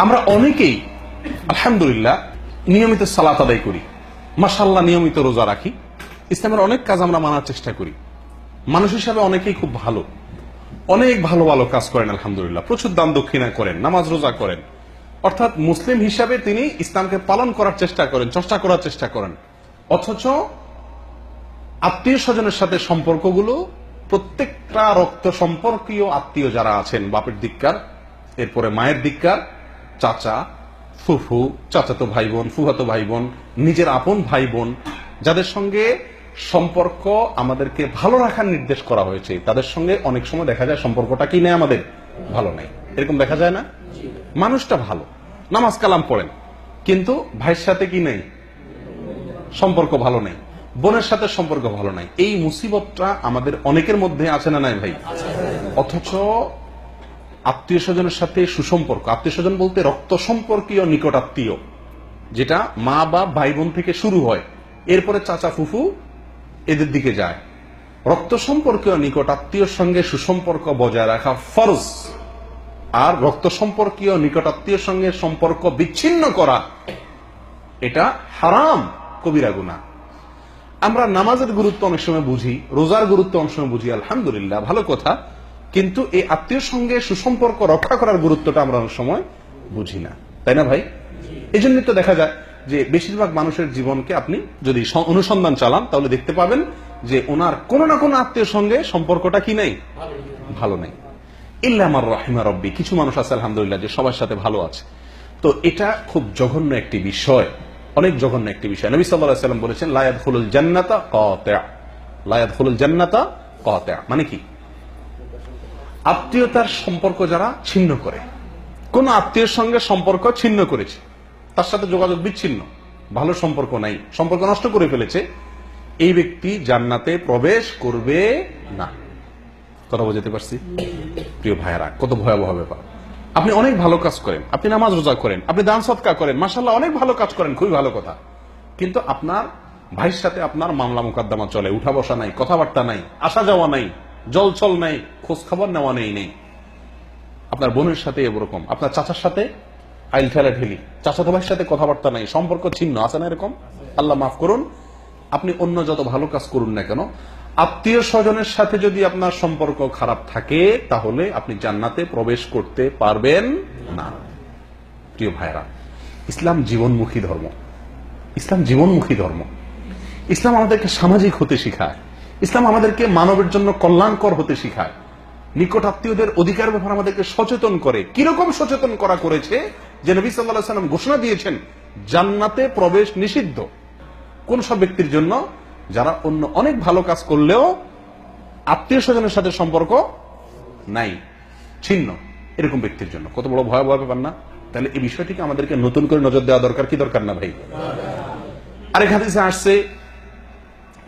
আমরা অনেকেই আলহামদুলিল্লাহ নিয়মিত সালাত আদায় করি, মাশাআল্লাহ নিয়মিত রোজা রাখি, ইসলামের অনেক কাজ আমরা মানার চেষ্টা করি। মানুষ হিসাবে অনেকেই খুব ভালো, অনেক ভালো ভালো কাজ করেন আলহামদুলিল্লাহ, প্রচুর দান দক্ষিণা করেন, নামাজ রোজা করেন, অর্থাৎ মুসলিম হিসাবে তিনি ইসলামকে পালন করার চেষ্টা করেন, চর্চা করার চেষ্টা করেন। অথচ আত্মীয় স্বজনের সাথে সম্পর্কগুলো, প্রত্যেকটা রক্ত সম্পর্কীয় আত্মীয় যারা আছেন, বাপের দিককার, এরপরে মায়ের দিককার, চাচা, ফুফু, চাচাতো ভাই বোন, ফুফাতো ভাই বোন, নিজের আপন ভাই বোন, যাদের সঙ্গে সম্পর্ক আমাদেরকে ভালো রাখার নির্দেশ করা হয়েছে, তাদের সঙ্গে অনেক সময় দেখা যায় সম্পর্কটা কি নেই, আমাদের ভালো নাই। এরকম দেখা যায় না? মানুষটা ভালো, নামাজ কালাম পড়েন, কিন্তু ভাইয়ের সাথে কি নেই, সম্পর্ক ভালো নেই, বোনের সাথে সম্পর্ক ভালো নাই। এই মুসিবতটা আমাদের অনেকের মধ্যে আছে না নাই ভাই? অথচ আত্মীয় স্বজনের সাথে সুসম্পর্ক, আত্মীয় স্বজন বলতে রক্ত সম্পর্কীয় নিকট আত্মীয়, যেটা মা বা ভাই বোন থেকে শুরু হয়, এরপরে চাচা ফুফু এদের দিকে যায়। রক্ত সম্পর্কীয় নিকট আত্মীয়র সঙ্গে সুসম্পর্ক বজায় রাখা ফরজ, আর রক্ত সম্পর্কীয় নিকট আত্মীয়র সঙ্গে সম্পর্ক বিচ্ছিন্ন করা এটা হারাম, কবিরা গুনাহ। আমরা নামাজের গুরুত্ব অনেক সময় বুঝি, রোজার গুরুত্ব অনেক সময় বুঝি, আলহামদুলিল্লাহ ভালো কথা, কিন্তু এই আত্মীয়র সঙ্গে সুসম্পর্ক রক্ষা করার গুরুত্বটা আমরা অনেক সময় বুঝি না, তাই না ভাই? এই জন্যই তো দেখা যায় যে বেশিরভাগ মানুষের জীবনকে আপনি যদি অনুসন্ধান চালান তাহলে দেখতে পাবেন যে ওনার কোন না কোন আত্মীয়র সঙ্গে সম্পর্কটা কি নাই, ভালো নাই। ইল্লা আমার রাহিমা রব্বি, কিছু মানুষ আছে আলহামদুলিল্লাহ যে সবার সাথে ভালো আছে। তো এটা খুব জঘন্য একটি বিষয়, অনেক জঘন্য একটি বিষয়। নবী সাল্লাল্লাহু আলাইহি ওয়াসাল্লাম বলেছেন লা ইয়াদখুলুল জান্নাতা কাতিআ, লা ইয়াদখুলুল জান্নাতা কাতিআ, মানে কি? আত্মীয়তার সম্পর্ক যারা ছিন্ন করে, কোন আত্মীয়ের সঙ্গে সম্পর্ক ছিন্ন করেছে, তার সাথে যোগাযোগ বিচ্ছিন্ন, ভালো সম্পর্ক নাই, সম্পর্ক নষ্ট করে ফেলেছে, এই ব্যক্তি জান্নাতে প্রবেশ করবে না। কথা বুঝতে পারছি? প্রিয় ভাইয়েরা, কত ভয়াবহ ব্যাপার। আপনি অনেক ভালো কাজ করেন, আপনি নামাজ রোজা করেন, আপনি দান সদকা করেন, মাশাআল্লাহ অনেক ভালো কাজ করেন, খুবই ভালো কথা, কিন্তু আপনার ভাইয়ের সাথে আপনার মামলা মোকদ্দমা চলে, উঠা বসা নাই, কথাবার্তা নাই, আসা যাওয়া নাই, জলছল নাই, খোঁজ খবর নেওয়া নেই। আপনার বোনের সাথে এরকম, আপনার চাচার সাথে আইল ঠেলা ঠেলি, চাচাতো ভাইয়ের সাথে কথাবার্তা নাই, সম্পর্ক ছিন্ন, আছে না এরকম? আল্লাহ মাফ করুন। আপনি অন্য যত ভালো কাজ করুন না কেন, আত্মীয় স্বজনের সাথে যদি আপনার সম্পর্ক খারাপ থাকে তাহলে আপনি জান্নাতে প্রবেশ করতে পারবেন না। প্রিয় ভাইরা, ইসলাম জীবনমুখী ধর্ম, ইসলাম জীবনমুখী ধর্ম। ইসলাম আমাদেরকে সামাজিক হতে শিখায়, ইসলাম আমাদেরকে মানবের জন্য কল্যাণকর হতে শিখায়, নিকট আত্মীয়দের অধিকার ব্যাপারে আমাদেরকে সচেতন করে। কিরকম সচেতন করা করেছে যে নবী সাল্লাল্লাহু আলাইহি ওয়াসাল্লাম ঘোষণা দিয়েছেন জান্নাতে প্রবেশ নিষিদ্ধ কোন সব ব্যক্তির জন্য? যারা অন্য অনেক ভালো কাজ করলেও আত্মীয় স্বজনের সাথে সম্পর্ক নাই, ছিন্ন, এরকম ব্যক্তির জন্য। কত বড় ভয়াবহ ব্যাপার না? তাহলে এই বিষয়টিকে আমাদেরকে নতুন করে নজর দেওয়া দরকার, কি দরকার না ভাই? আরেক হাদিসে আসছে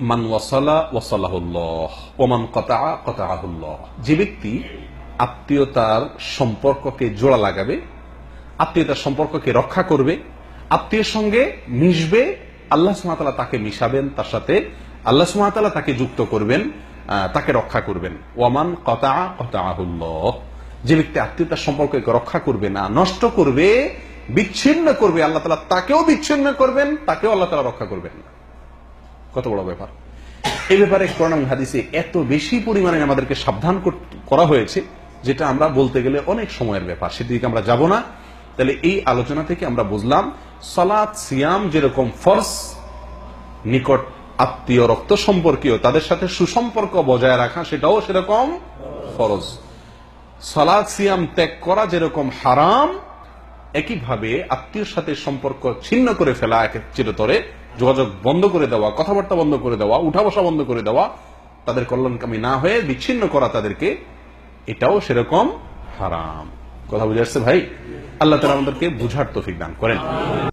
মান ওয়াসালা ওয়াসালাহুল্লাহ ওয়া মান কাতাআ কাতাআহুল্লাহ, যে ব্যক্তি আত্মীয়তার সম্পর্ককে জোড়া লাগাবে, আত্মীয়তার সম্পর্ককে রক্ষা করবে, আত্মীয়ের সঙ্গে মিশবে, আল্লাহ সুবহানাহু ওয়া তাআলা তাকে মিশাবেন, তার সাথে আল্লাহ সুবহানাহু ওয়া তাআলা তাকে যুক্ত করবেন, তাকে রক্ষা করবেন। ওয়া মান কাতাআ কাতাআহুল্লাহ, যে ব্যক্তি আত্মীয়তার সম্পর্ককে রক্ষা করবে না, নষ্ট করবে, বিচ্ছিন্ন করবে, আল্লাহ তাআলা তাকেও বিচ্ছিন্ন করবেন, তাকেও আল্লাহ তাআলা রক্ষা করবেন না। কত বড় ব্যাপার! এই ব্যাপারে কোরআন এবং হাদিসে এত বেশি পরিমাণে আমাদেরকে সাবধান করা হয়েছে, যেটা আমরা বলতে গেলে অনেক সময়ের ব্যাপার, সেদিকে আমরা যাব না। তাহলে এই আলোচনা থেকে আমরা বুঝলাম সালাত সিয়াম যেরকম ফরজ, নিকট আত্মীয় রক্ত সম্পর্কীয় তাদের সাথে সুসম্পর্ক বজায় রাখা সেটাও সেরকম ফরজ। সালাত সিয়াম ত্যাগ করা যেরকম হারাম, একইভাবে আত্মীয়র সাথে সম্পর্ক ছিন্ন করে ফেলা, চিরতরে যোগাযোগ বন্ধ করে দেওয়া, কথাবার্তা বন্ধ করে দেওয়া, উঠা বসা বন্ধ করে দেওয়া, তাদের কল্যাণকামী না হয়ে বিচ্ছিন্ন করা তাদেরকে, এটাও সেরকম হারাম। কথা বুঝে আসছে ভাই? আল্লাহ তাআলা আমাদেরকে বুঝার তৌফিক দান করেন।